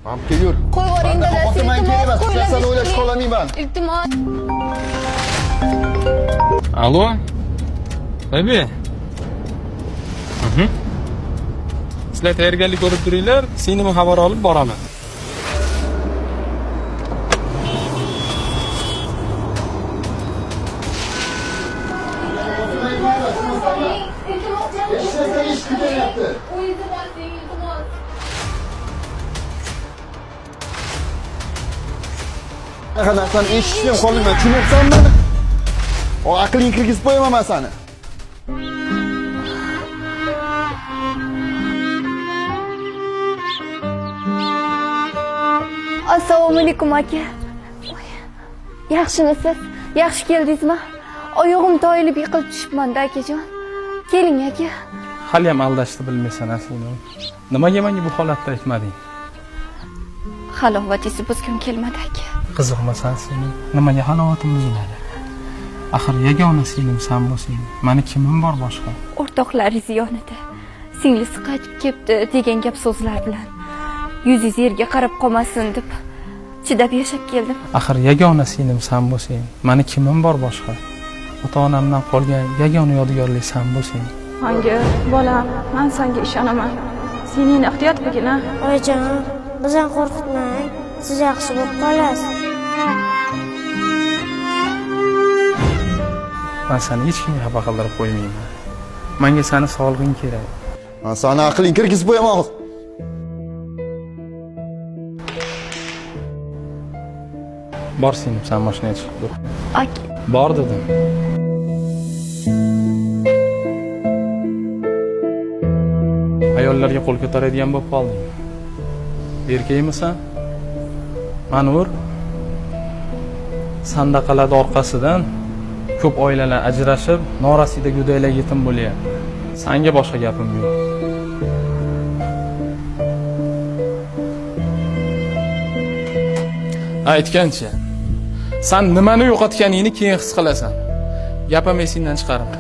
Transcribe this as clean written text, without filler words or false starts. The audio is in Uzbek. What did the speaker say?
Ham kelyur. Qo'yib yuboring dadasi. Xotiman kerak emas. Sen o'ylashga qolamayman. Iltimos. Alo? Baby. Sizlar tayyorgarlik ko'rib turinglar, sinimi xabar olib boraman. Qanaqa eshitishim qo'limdan tushunayapsanmi meni? O aqling kirgizib qo'yaman men seni. Assalomu alaykum aka. Yaxshimisiz? Yaxshi keldingizmi? Oyog'im toyilib yiqilib tushibman-da akajon. Keling aka. Hali ham aldashni bilmaysan aslida. Nimaga menga bu holatda aytmading? Halovatingizni buzgim kelmadi aka. Qiziqmasan sen. Nimaga halovatim buziladi? Axir yagona singlim sen bo'lsang, meni kimim bor boshqa? O'rtoqlaringiz yonida. Singlisi qaytib kelibdi degan gap so'zlar bilan yuzingiz yerga qarab qolmasin deb chidab yashab keldim. Axir yagona singlim sen bo'lsang, meni kimim bor boshqa? Ota-onamdan qolgan yagona yodgorlik sen bo'lsang. Manga bolam, men senga ishonaman. Sening ehtiyot qilgin. Oyijon, bizni qo'rqitmang. Siz yaxshi bo'lib qolasiz. Men seni hech kimga xafa qildirib qo'ymayman. Menga seni sog'lig'ing kerak. Men seni aqling kirgizib qo'yaman. Bor singlim, sen mashinaga chiqib tur. Aka, Bor dedim. Ayollarga qo'l ko'taradigan bo'lib qolding. Erkakmisan? Manur sandaqalar orqasidan ko'p oilalar ajrashib, norasida go'daylar yetim bo'lyapti. Senga boshqa gapim yo'q. Aytgancha, sen nimani yo'qotganingni keyin his qilasan. Gapim esingdan chiqarma.